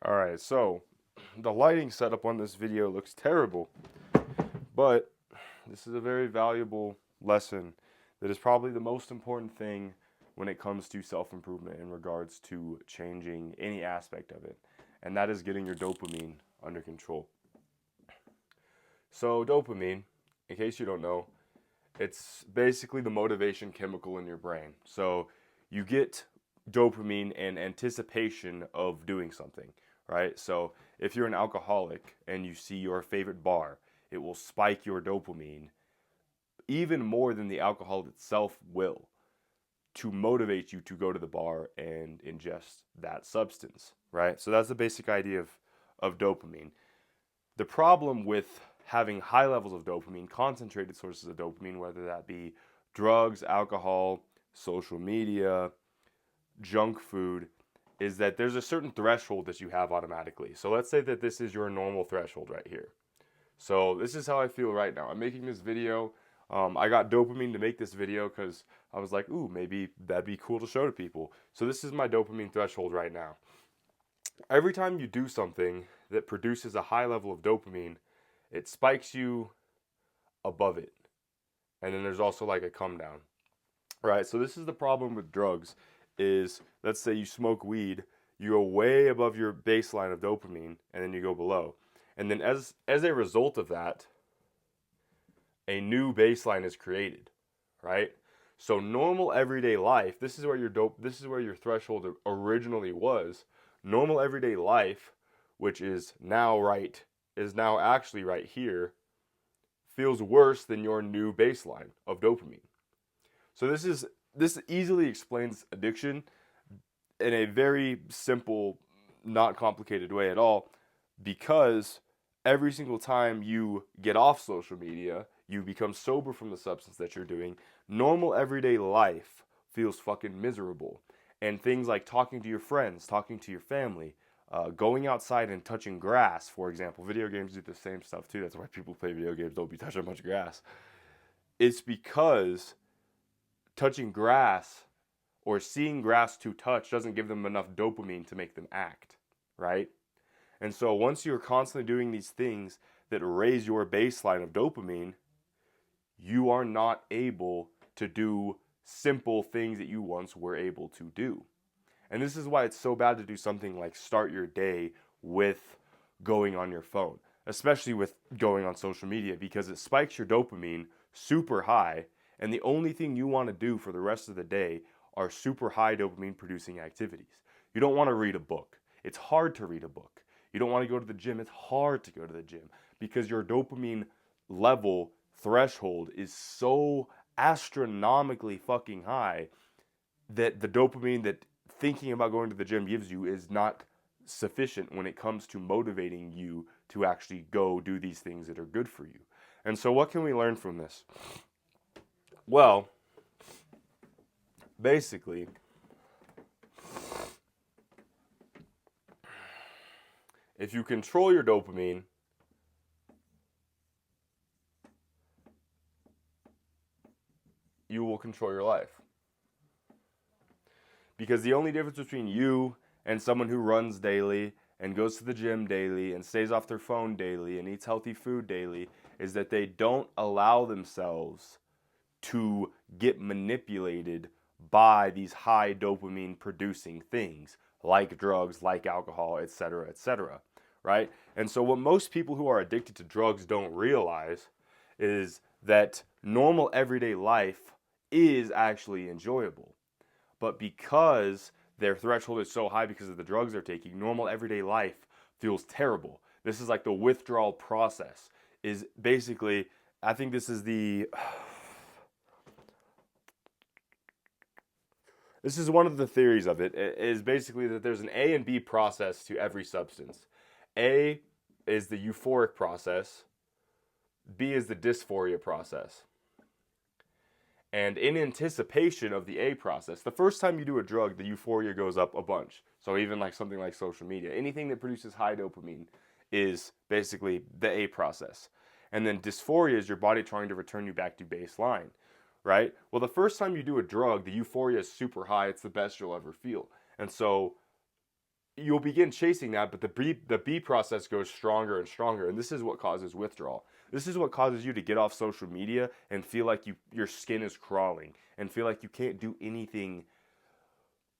Alright, so the lighting setup on this video looks terrible, but this is a very valuable lesson that is probably the most important thing when it comes to self-improvement in regards to changing any aspect of it, and that is getting your dopamine under control. So dopamine, in case you don't know, it's basically the motivation chemical in your brain. So you get dopamine in anticipation of doing something, right? So if you're an alcoholic and you see your favorite bar, it will spike your dopamine even more than the alcohol itself will to motivate you to go to the bar and ingest that substance, right? So that's the basic idea of dopamine. The problem with having high levels of dopamine, concentrated sources of dopamine, whether that be drugs, alcohol, social media, junk food, is that there's a certain threshold that you have automatically. So let's say that this is your normal threshold right here. So this is how I feel right now. I'm making this video. I got dopamine to make this video because I was like, ooh, maybe that'd be cool to show to people. So this is my dopamine threshold right now. Every time you do something that produces a high level of dopamine, it spikes you above it. And then there's also like a come down. Right? So this is the problem with drugs is let's say you smoke weed, you go way above your baseline of dopamine and then you go below. And then as a result of that, a new baseline is created, right? So normal everyday life, this is where your threshold originally was. Normal everyday life, which is now actually right here, feels worse than your new baseline of dopamine. So this easily explains addiction in a very simple, not complicated way at all, because every single time you get off social media, you become sober from the substance that you're doing, normal everyday life feels fucking miserable. And things like talking to your friends, talking to your family, going outside and touching grass, for example. Video games do the same stuff too. That's why people play video games, don't be touching much grass. It's because touching grass or seeing grass to touch doesn't give them enough dopamine to make them act, right? And so once you're constantly doing these things that raise your baseline of dopamine, you are not able to do simple things that you once were able to do. And this is why it's so bad to do something like start your day with going on your phone, especially with going on social media, because it spikes your dopamine super high, and the only thing you want to do for the rest of the day are super high dopamine producing activities. You don't want to read a book. It's hard to read a book. You don't want to go to the gym. It's hard to go to the gym because your dopamine level threshold is so astronomically fucking high that the dopamine that thinking about going to the gym gives you is not sufficient when it comes to motivating you to actually go do these things that are good for you. And so what can we learn from this? Well, basically, if you control your dopamine, you will control your life. Because the only difference between you and someone who runs daily and goes to the gym daily and stays off their phone daily and eats healthy food daily is that they don't allow themselves to get manipulated by these high dopamine producing things like drugs, like alcohol, etc., etc., right? And so what most people who are addicted to drugs don't realize is that normal everyday life is actually enjoyable. But because their threshold is so high because of the drugs they're taking, normal everyday life feels terrible. This is like the withdrawal process. Is basically, I think this is this is one of the theories of it, is basically that there's an A and B process to every substance. A is the euphoric process, B is the dysphoria process. And in anticipation of the A process, the first time you do a drug, the euphoria goes up a bunch. So even like something like social media, anything that produces high dopamine is basically the A process. And then dysphoria is your body trying to return you back to baseline, right? Well, the first time you do a drug, the euphoria is super high. It's the best you'll ever feel. And so you'll begin chasing that, but the B process goes stronger and stronger, and this is what causes withdrawal. This is what causes you to get off social media and feel like your skin is crawling and feel like you can't do anything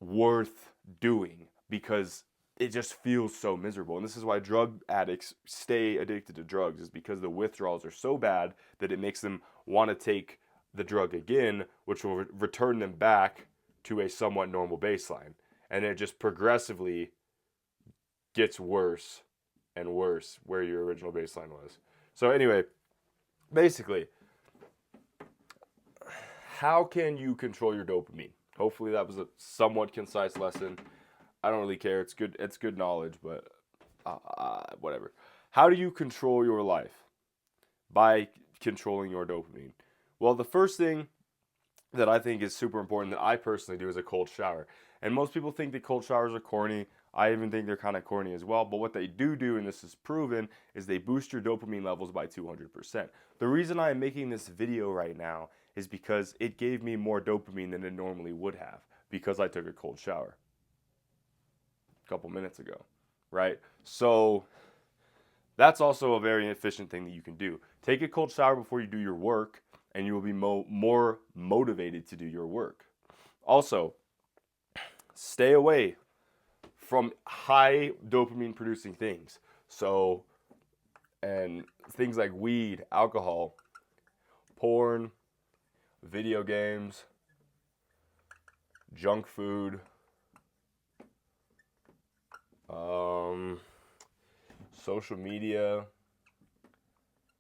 worth doing because it just feels so miserable. And this is why drug addicts stay addicted to drugs, is because the withdrawals are so bad that it makes them want to take the drug again, which will return them back to a somewhat normal baseline. And it just progressively gets worse and worse where your original baseline was. So anyway, basically, how can you control your dopamine? Hopefully that was a somewhat concise lesson. I don't really care. It's good. It's good knowledge, but whatever. How do you control your life? By controlling your dopamine. Well, the first thing that I think is super important that I personally do is a cold shower. And most people think that cold showers are corny. I even think they're kind of corny as well. But what they do, and this is proven, is they boost your dopamine levels by 200%. The reason I am making this video right now is because it gave me more dopamine than it normally would have because I took a cold shower a couple minutes ago, right? So that's also a very efficient thing that you can do. Take a cold shower before you do your work, and you will be more motivated to do your work. Also, stay away from high dopamine producing things. So, and things like weed, alcohol, porn, video games, junk food, social media,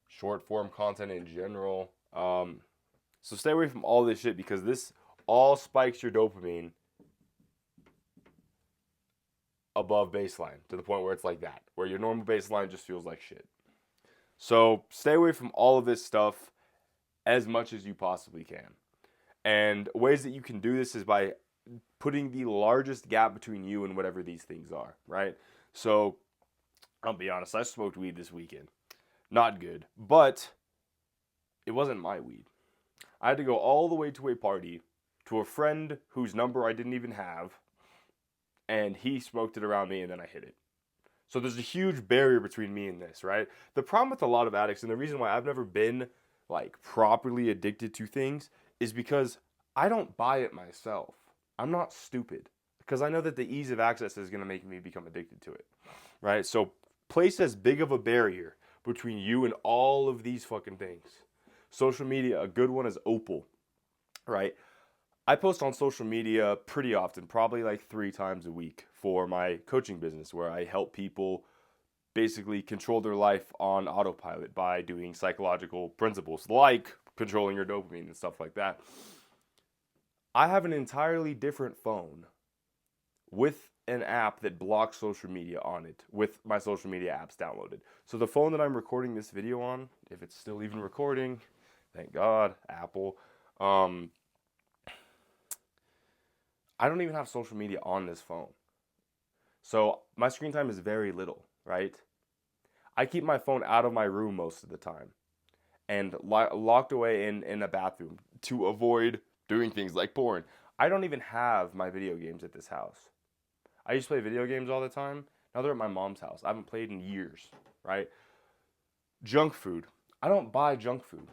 short form content in general. So stay away from all this shit because this all spikes your dopamine above baseline to the point where it's like that, where your normal baseline just feels like shit. So stay away from all of this stuff as much as you possibly can. And ways that you can do this is by putting the largest gap between you and whatever these things are, right? So I'll be honest, I smoked weed this weekend. Not good, but it wasn't my weed. I had to go all the way to a party to a friend whose number I didn't even have, and he smoked it around me, and then I hit it. So there's a huge barrier between me and this, right? The problem with a lot of addicts, and the reason why I've never been like properly addicted to things, is because I don't buy it myself. I'm not stupid, because I know that the ease of access is going to make me become addicted to it, right? So place as big of a barrier between you and all of these fucking things. Social media, a good one is Opal, right? I post on social media pretty often, probably like 3 times a week for my coaching business, where I help people basically control their life on autopilot by doing psychological principles like controlling your dopamine and stuff like that. I have an entirely different phone with an app that blocks social media on it, with my social media apps downloaded. So the phone that I'm recording this video on, if it's still even recording, thank God, Apple, I don't even have social media on this phone. So my screen time is very little, right? I keep my phone out of my room most of the time and locked away in a bathroom to avoid doing things like porn. I don't even have my video games at this house. I used to play video games all the time. Now they're at my mom's house. I haven't played in years, right? Junk food. I don't buy junk food.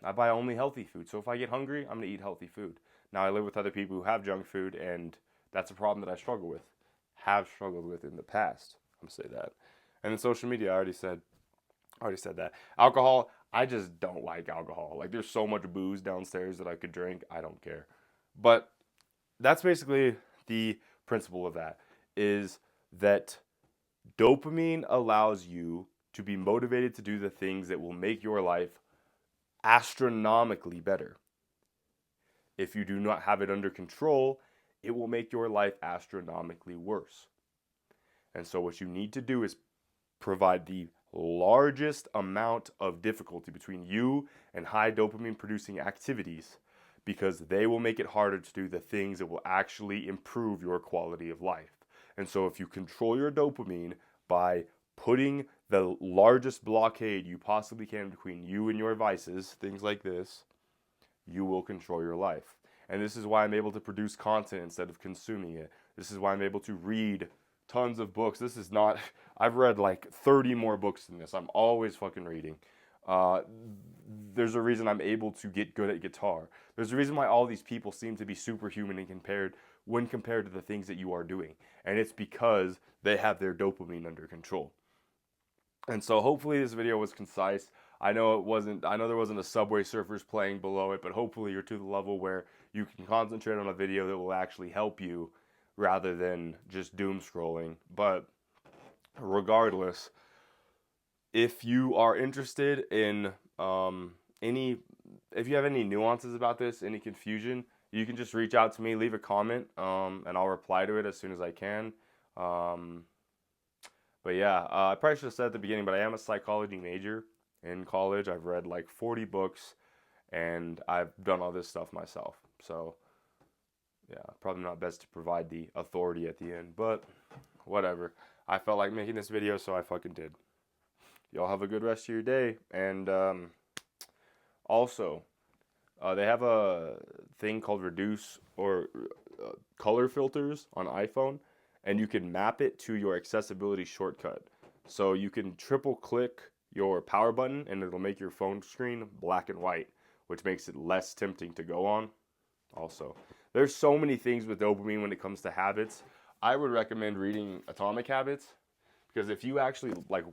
I buy only healthy food. So if I get hungry, I'm going to eat healthy food. Now I live with other people who have junk food, and that's a problem that I struggle with. Have struggled with in the past. I'm going to say that. And then social media, I already said that. Alcohol, I just don't like alcohol. Like, there's so much booze downstairs that I could drink. I don't care. But that's basically the principle of that, is that dopamine allows you to be motivated to do the things that will make your life astronomically better. If you do not have it under control, it will make your life astronomically worse. And so what you need to do is provide the largest amount of difficulty between you and high dopamine producing activities, because they will make it harder to do the things that will actually improve your quality of life. And so if you control your dopamine by putting the largest blockade you possibly can between you and your vices, things like this, you will control your life. And this is why I'm able to produce content instead of consuming it. This is why I'm able to read tons of books. This is not, I've read like 30 more books than this. I'm always fucking reading. Uh, there's a reason I'm able to get good at guitar. There's a reason why all these people seem to be superhuman when compared to the things that you are doing. And it's because they have their dopamine under control. And so hopefully this video was concise. I know there wasn't a Subway Surfers playing below it, but hopefully you're to the level where you can concentrate on a video that will actually help you rather than just doom scrolling. But regardless, if you are interested in if you have any nuances about this, any confusion, you can just reach out to me, leave a comment, and I'll reply to it as soon as I can. But yeah, I probably should have said at the beginning, but I am a psychology major in college. I've read like 40 books, and I've done all this stuff myself. So yeah, probably not best to provide the authority at the end, but whatever. I felt like making this video, so I fucking did. Y'all have a good rest of your day, and also, they have a thing called reduce or color filters on iPhone, and you can map it to your accessibility shortcut. So you can triple click your power button, and it'll make your phone screen black and white, which makes it less tempting to go on. Also, there's so many things with dopamine when it comes to habits. I would recommend reading Atomic Habits, because if you actually like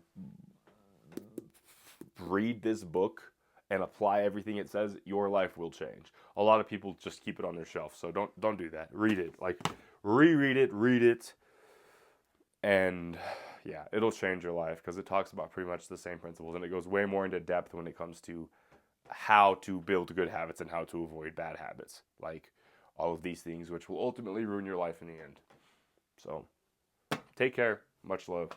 read this book and apply everything it says, your life will change. A lot of people just keep it on their shelf, so don't do that. Read it, like reread it, read it, and yeah, it'll change your life because it talks about pretty much the same principles, and it goes way more into depth when it comes to how to build good habits and how to avoid bad habits, like all of these things, which will ultimately ruin your life in the end. So take care. Much love.